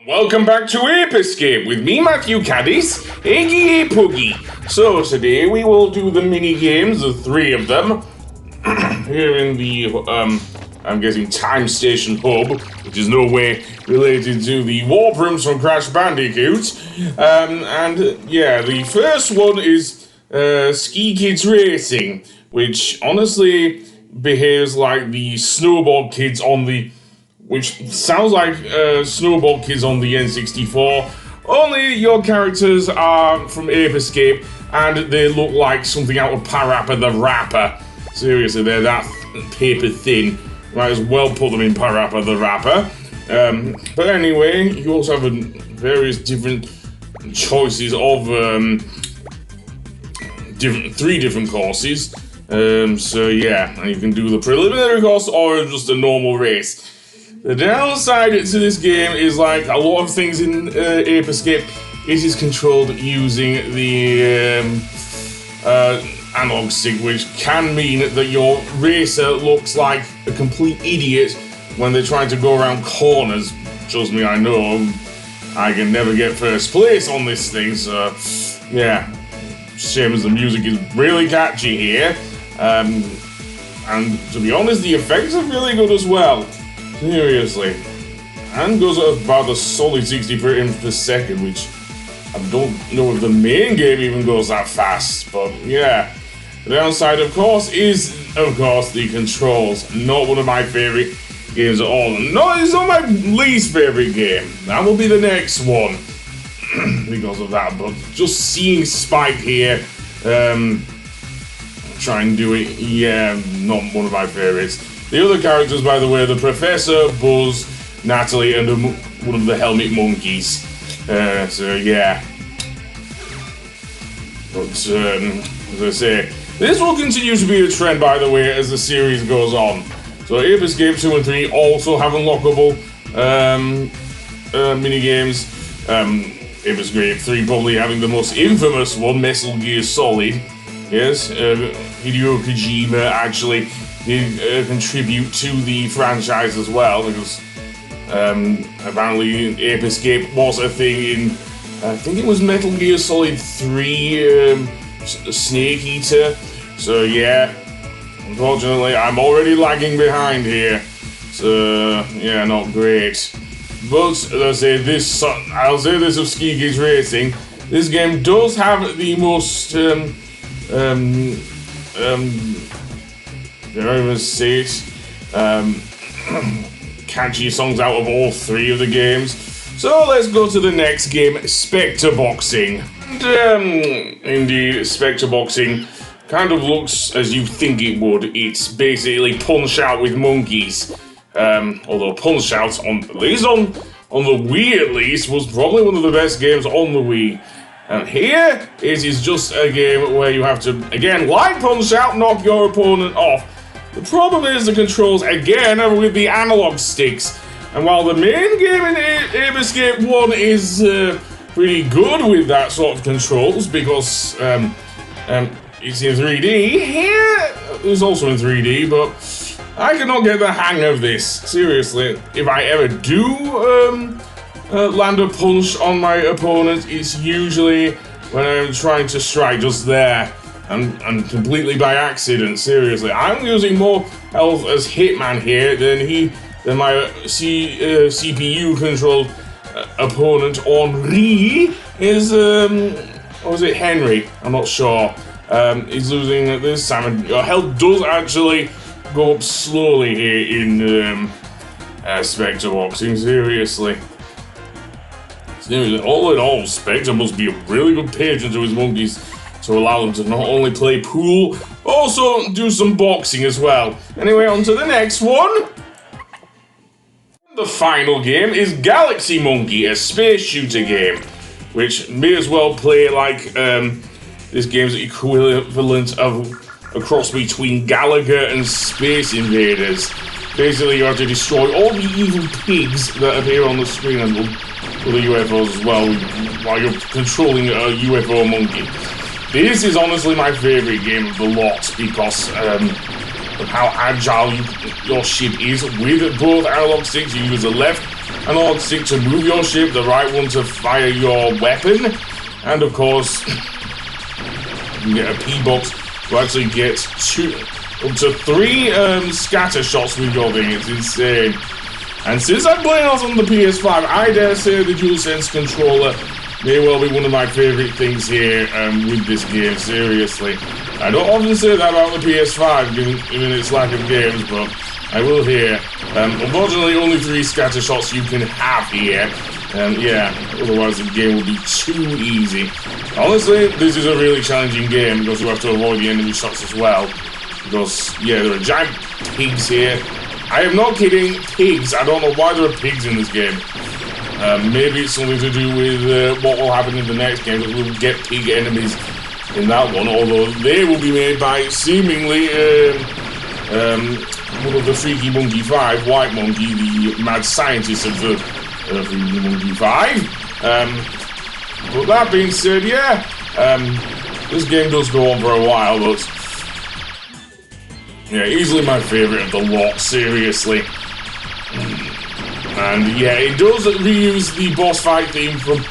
Welcome back to Ape Escape with me, Matthew Caddis, aka Puggy. So today we will do the mini games, the three of them, here in the, I'm guessing Time Station Hub, which is no way related to the warp rooms from Crash Bandicoot. The first one is Ski Kids Racing, which honestly behaves like the Snowboard Kids on the... which sounds like Snowball Kids on the N64, only your characters are from Ape Escape and they look like something out of Parappa the Rapper. Seriously, they're that paper thin. Might as well put them in Parappa the Rapper. But anyway, you also have various different choices of three different courses. So yeah, and you can do the preliminary course or just a normal race. The downside to this game is, like a lot of things in Ape Escape, it is controlled using the analog stick, which can mean that your racer looks like a complete idiot when they're trying to go around corners. Trust me, I know. I can never get first place on this thing, so yeah. Shame as the music is really catchy here. And to be honest, the effects are really good as well. Seriously. And goes at about a solid 60 frames per second, which I don't know if the main game even goes that fast, but yeah. The downside, of course, is, the controls. Not one of my favorite games at all. No, it's not my least favorite game. That will be the next one because of that, but just seeing Spike here, try and do it, yeah, not one of my favorites. The other characters, by the way, the Professor, Buzz, Natalie, and one of the Helmet Monkeys. So, yeah. But, as I say, this will continue to be a trend, by the way, as the series goes on. So, Ape Escape 2 and 3 also have unlockable minigames. Ape Escape 3 probably having the most infamous one, Metal Gear Solid. Yes, Hideo Kojima actually did contribute to the franchise as well, because apparently Ape Escape was a thing in, I think it was Metal Gear Solid 3, Snake Eater. So yeah, unfortunately I'm already lagging behind here, so yeah, not great. But as I say, I'll say this of Ski Kids Racing, this game does have the most did I even say it? Catchy songs out of all three of the games. So let's go to the next game, Spectre Boxing. And, indeed, Spectre Boxing kind of looks as you think it would. It's basically Punch Out with monkeys. Although Punch Out, at least on the Wii at least, was probably one of the best games on the Wii. And here, it is just a game where you have to, again, like Punch Out, knock your opponent off. The problem is the controls, again, are with the analog sticks. And while the main game in Ape Escape 1 is pretty good with that sort of controls, because it's in 3D, here it's also in 3D, but I cannot get the hang of this. Seriously, if I ever do land a punch on my opponent, it's usually when I'm trying to strike just there. And completely by accident, seriously. I'm using more health as Hitman here than my CPU-controlled opponent, Henri, is, or was it Henry? I'm not sure. He's losing at this time. Your health does actually go up slowly here in Spectre Boxing, seriously. All in all, Spectre must be a really good patron to his monkeys, to allow them to not only play pool, also do some boxing as well. Anyway, on to the next one. The final game is Galaxy Monkey, a space shooter game, which may as well play like this game's equivalent of a cross between Galaga and Space Invaders. Basically, you have to destroy all the evil pigs that appear on the screen and the UFOs as well, while you're controlling a UFO monkey. This is honestly my favorite game of the lot because of how agile your ship is with both analog sticks. You use the left analog stick to move your ship, the right one to fire your weapon, and of course, you get a P-box to actually get up to 3 scatter shots with your thing. It's insane. And since I'm playing on the PS5, I dare say the DualSense controller may well be one of my favourite things here with this game, seriously. I don't often say that about the PS5, given its lack of games, but I will here. Unfortunately, only 3 scatter shots you can have here. Yeah, otherwise the game will be too easy. Honestly, this is a really challenging game because you have to avoid the enemy shots as well. Because, yeah, there are giant pigs here. I am not kidding, pigs. I don't know why there are pigs in this game. Maybe it's something to do with what will happen in the next game, because we'll get pig enemies in that one, although they will be made by seemingly one of the Freaky Monkey 5, White Monkey, the mad scientist of the Freaky Monkey 5. But that being said, yeah, this game does go on for a while, but yeah, easily my favourite of the lot, seriously. And yeah, it does reuse the boss fight theme from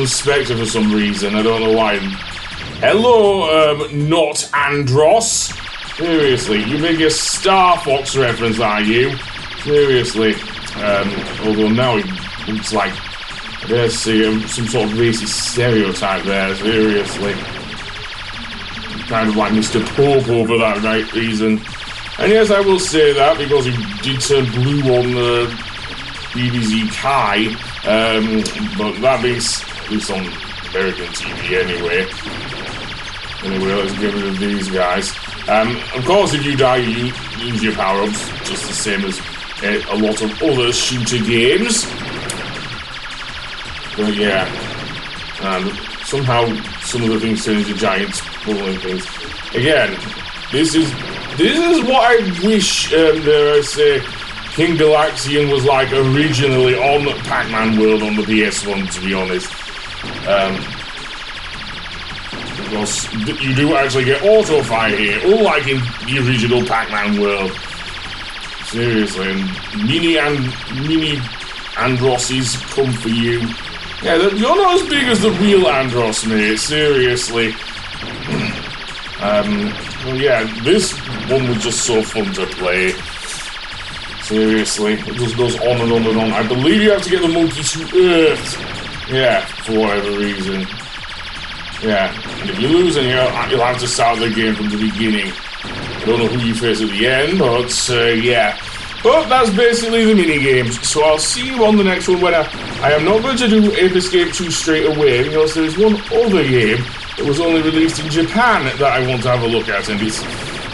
Spectre for some reason. I don't know why. Hello, not Andros. Seriously, you make a Star Fox reference, are you? Seriously. Although now it looks like, I dare say, some sort of racist stereotype there, seriously. Kind of like Mr. Popo for that right reason. And yes, I will say that because he did turn blue on BBC Kai, but that means at least on American TV anyway. Anyway, let's get rid of these guys. Of course, if you die, you lose your power-ups, just the same as a lot of other shooter games. But yeah, somehow some of the things turn into giant rolling things. Again, this is what I wish, dare I say, King Galaxian was like originally on Pac-Man World on the PS1, to be honest. Because you do actually get auto-fire here, unlike in the original Pac-Man World. Seriously, and mini Androsses come for you. Yeah, you're not as big as the real Andros, mate, seriously. Well, yeah, this one was just so fun to play. Seriously, it just goes on and on and on. I believe you have to get the monkey to Earth. Yeah, for whatever reason. Yeah, and if you lose, then you'll have to start the game from the beginning. I don't know who you face at the end, but yeah. But that's basically the mini-games. So I'll see you on the next one, where I am not going to do Ape Escape 2 straight away, because there's one other game that was only released in Japan that I want to have a look at, and it's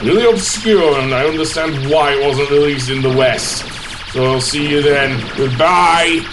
really obscure, and I understand why it wasn't released in the West. So I'll see you then. Goodbye!